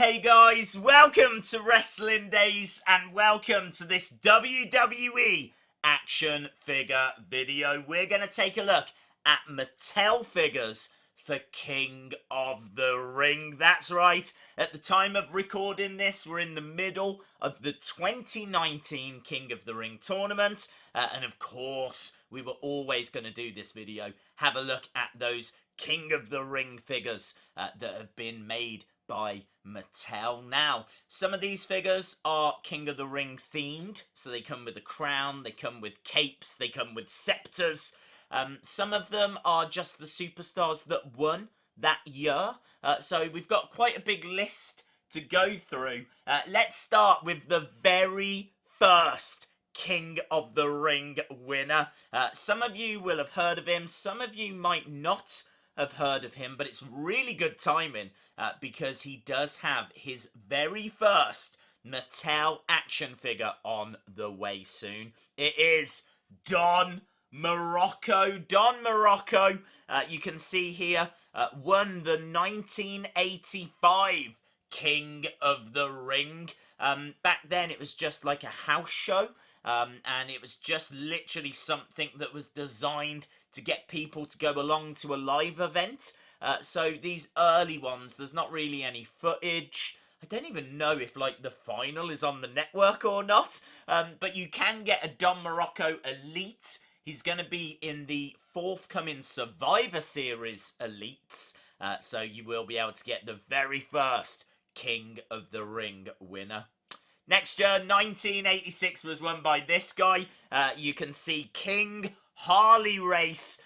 Hey guys, welcome to Wrestling Daze and welcome to this WWE action figure video. We're going to take a look at Mattel figures for King of the Ring. That's right, at the time of recording this, we're in the middle of the 2019 King of the Ring tournament. And of course, we were always going to do this video, have a look at those King of the Ring figures that have been made by Mattel. Now, some of these figures are King of the Ring themed, so they come with a crown, they come with capes, they come with scepters. Some of them are just the superstars that won that year. So we've got quite a big list to go through. Let's start with the very first King of the Ring winner. Some of you will have heard of him, some of you might not have heard of him, but it's really good timing because he does have his very first Mattel action figure on the way soon. It is Don Muraco. Don Muraco, you can see here, won the 1985 King of the Ring. Back then it was just like a house show, and it was just literally something that was designed to get people to go along to a live event. So these early ones, there's not really any footage. I don't even know if like the final is on the network or not. But you can get a Don Muraco Elite. He's going to be in the forthcoming Survivor Series Elites. So you will be able to get the very first King of the Ring winner. Next year, 1986 was won by this guy. You can see King Harley race.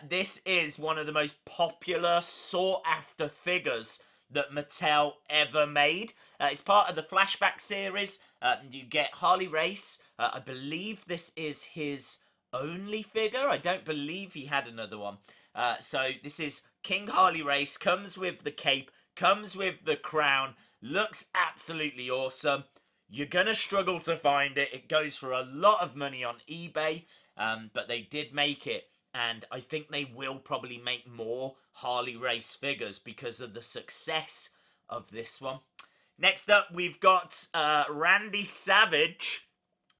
This is one of the most popular, sought-after figures that Mattel ever made. It's part of the Flashback series. You get Harley race. I believe this is his only figure. I don't believe he had another one. So this is King Harley race. Comes with the cape. Comes with the crown. Looks absolutely awesome. You're going to struggle to find it. It goes for a lot of money on eBay. But they did make it, and I think they will probably make more Harley race figures because of the success of this one. Next up, we've got Randy Savage,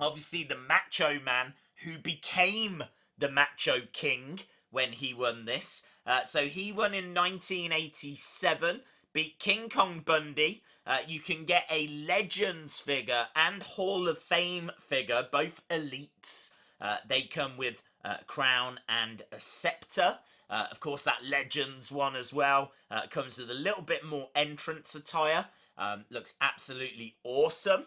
obviously the Macho Man, who became the Macho King when he won this. So he won in 1987, beat King Kong Bundy. You can get a Legends figure and Hall of Fame figure, both elites. They come with a crown and a scepter. Of course, that Legends one as well comes with a little bit more entrance attire. Looks absolutely awesome.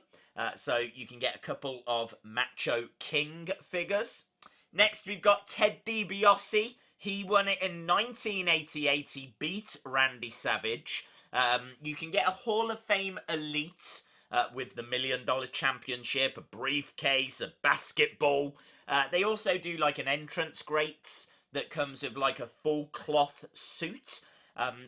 So you can get a couple of Macho King figures. Next, we've got Ted DiBiase. He won it in 1988. He beat Randy Savage. You can get a Hall of Fame Elite with the $1 Million Championship, a briefcase, a basketball. They also do like an entrance grates that comes with like a full cloth suit.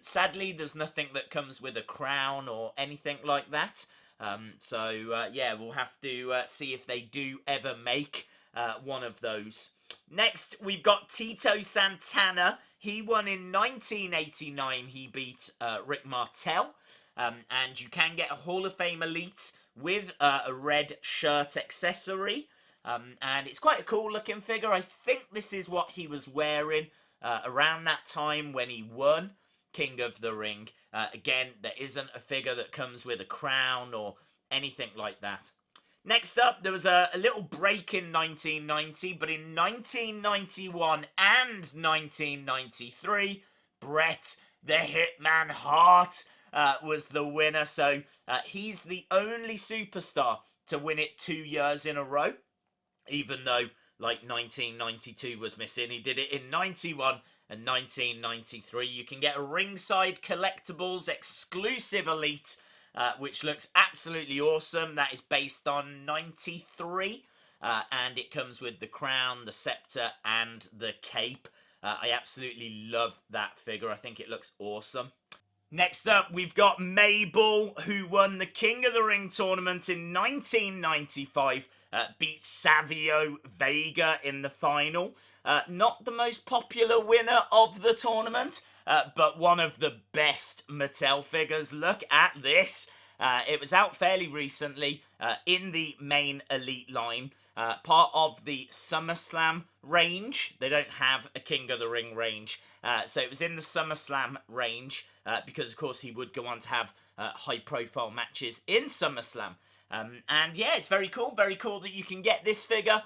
Sadly, there's nothing that comes with a crown or anything like that. Yeah, we'll have to see if they do ever make one of those. Next, we've got Tito Santana. He won in 1989. He beat Rick Martel. And you can get a Hall of Fame Elite with a red shirt accessory. And it's quite a cool looking figure. I think this is what he was wearing around that time when he won King of the Ring. Again, there isn't a figure that comes with a crown or anything like that. Next up, there was a little break in 1990, but in 1991 and 1993, Bret the Hitman Hart was the winner. So he's the only superstar to win it 2 years in a row. Even though, like, 1992 was missing. He did it in 91 and 1993. You can get a Ringside Collectibles exclusive Elite, which looks absolutely awesome. That is based on 93. And it comes with the crown, the scepter, and the cape. I absolutely love that figure. I think it looks awesome. Next up, we've got Mabel, who won the King of the Ring tournament in 1995. Beat Savio Vega in the final. Not the most popular winner of the tournament, but one of the best Mattel figures. Look at this. It was out fairly recently in the main Elite line, part of the SummerSlam range. They don't have a King of the Ring range, so it was in the SummerSlam range because, of course, he would go on to have high-profile matches in SummerSlam. And yeah, it's very cool that you can get this figure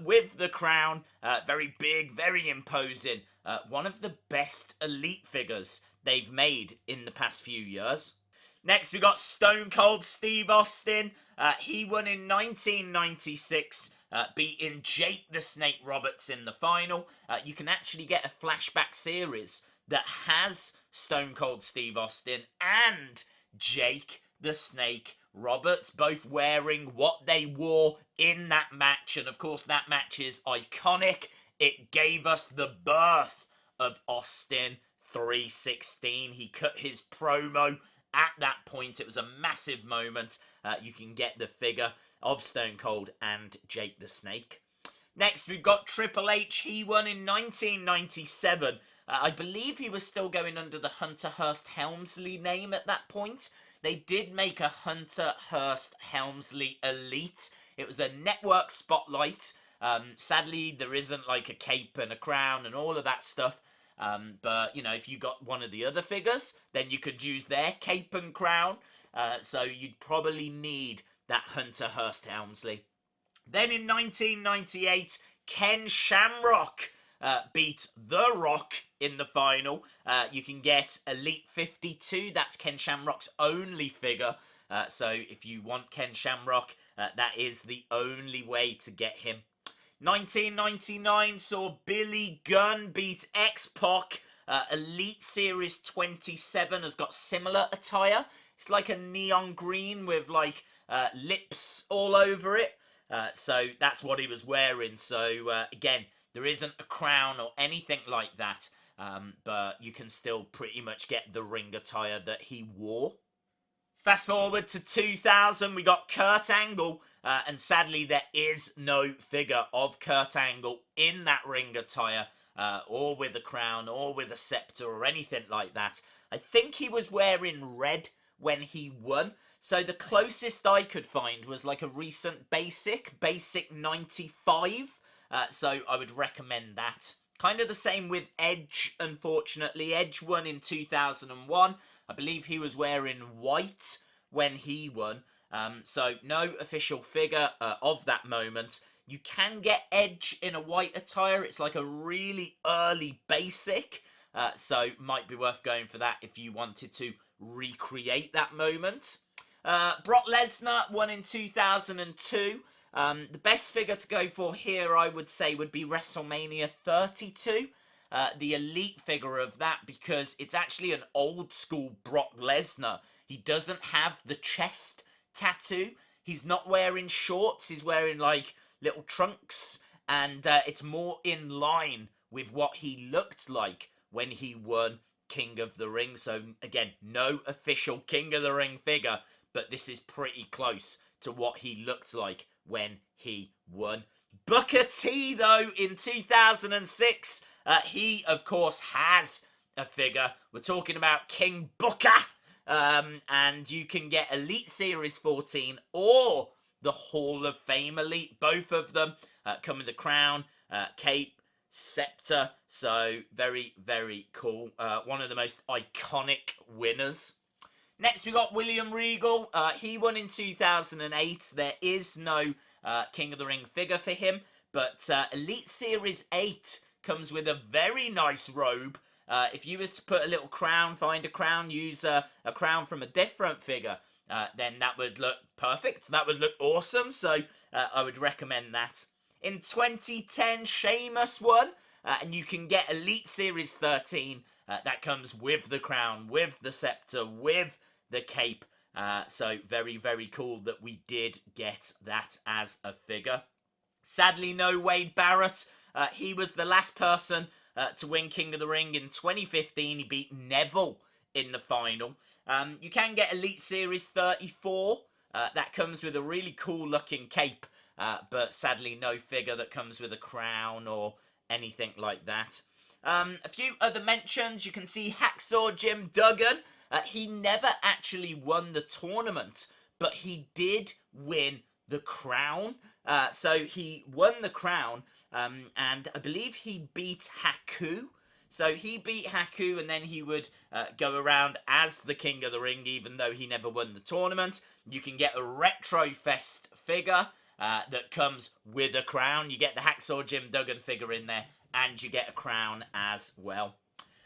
with the crown, very big, very imposing, one of the best Elite figures they've made in the past few years. Next, we got Stone Cold Steve Austin. He won in 1996, beating Jake the Snake Roberts in the final. You can actually get a flashback series that has Stone Cold Steve Austin and Jake the Snake Roberts both wearing what they wore in that match. And of course, that match is iconic. It gave us the birth of Austin 316. He cut his promo at that point. It was a massive moment. You can get the figure of Stone Cold and Jake the Snake. Next, we've got Triple H. He won in 1997. I believe he was still going under the Hunter Hearst Helmsley name at that point. They did make a Hunter Hearst Helmsley Elite. It was a network spotlight. Sadly, there isn't like a cape and a crown and all of that stuff. But, you know, if you got one of the other figures, then you could use their cape and crown. So you'd probably need that Hunter Hearst Helmsley. Then in 1998, Ken Shamrock beat The Rock in the final. You can get Elite 52. That's Ken Shamrock's only figure. So if you want Ken Shamrock, that is the only way to get him. 1999 saw Billy Gunn beat X-Pac. Elite Series 27 has got similar attire. It's like a neon green with like lips all over it. So that's what he was wearing. So again, there isn't a crown or anything like that. But you can still pretty much get the ring attire that he wore. Fast forward to 2000, we got Kurt Angle, and sadly there is no figure of Kurt Angle in that ring attire, or with a crown, or with a scepter, or anything like that. I think he was wearing red when he won, so the closest I could find was like a recent Basic 95, so I would recommend that. Kind of the same with Edge, unfortunately. Edge won in 2001. I believe he was wearing white when he won. So no official figure of that moment. You can get Edge in a white attire. It's like a really early Basic. So might be worth going for that if you wanted to recreate that moment. Brock Lesnar won in 2002. The best figure to go for here, I would say, would be WrestleMania 32. The Elite figure of that, because it's actually an old school Brock Lesnar. He doesn't have the chest tattoo. He's not wearing shorts. He's wearing like little trunks, and it's more in line with what he looked like when he won King of the Ring. So again, no official King of the Ring figure, but this is pretty close to what he looked like when he won. Booker T, though, in 2006, he, of course, has a figure. We're talking about King Booker. And you can get Elite Series 14 or the Hall of Fame Elite. Both of them come with a crown, cape, scepter. So very, very cool. One of the most iconic winners. Next, we got William Regal. He won in 2008. There is no King of the Ring figure for him. But Elite Series 8 comes with a very nice robe. If you was to put a little crown, find a crown, use a crown from a different figure, then that would look perfect. That would look awesome. So I would recommend that. In 2010, Sheamus won. And you can get Elite Series 13. That comes with the crown, with the scepter, with the cape. So very, very cool that we did get that as a figure. Sadly, no Wade Barrett. He was the last person to win King of the Ring in 2015. He beat Neville in the final. You can get Elite Series 34. That comes with a really cool looking cape. But sadly, no figure that comes with a crown or anything like that. A few other mentions. You can see Hacksaw Jim Duggan. He never actually won the tournament, but he did win the crown. So he won the crown, and I believe he beat Haku. So he beat Haku, and then he would go around as the King of the Ring, even though he never won the tournament. You can get a retrofest figure that comes with a crown. You get the Hacksaw Jim Duggan figure in there, and you get a crown as well.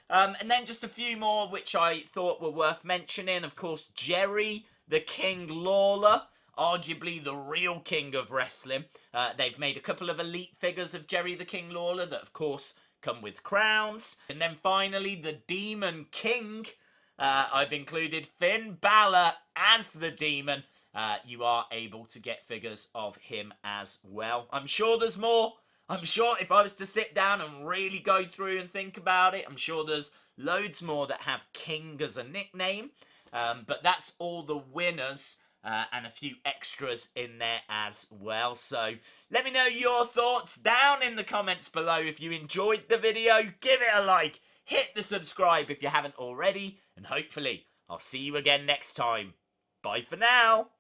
And then just a few more which I thought were worth mentioning. Of course, Jerry the King Lawler, arguably the real king of wrestling. They've made a couple of elite figures of Jerry the King Lawler that, of course, come with crowns. And then finally, the Demon King. I've included Finn Balor as the Demon. You are able to get figures of him as well. I'm sure there's more. I'm sure if I was to sit down and really go through and think about it, I'm sure there's loads more that have King as a nickname. But that's all the winners and a few extras in there as well. So let me know your thoughts down in the comments below. If you enjoyed the video, give it a like. Hit the subscribe if you haven't already. And hopefully I'll see you again next time. Bye for now.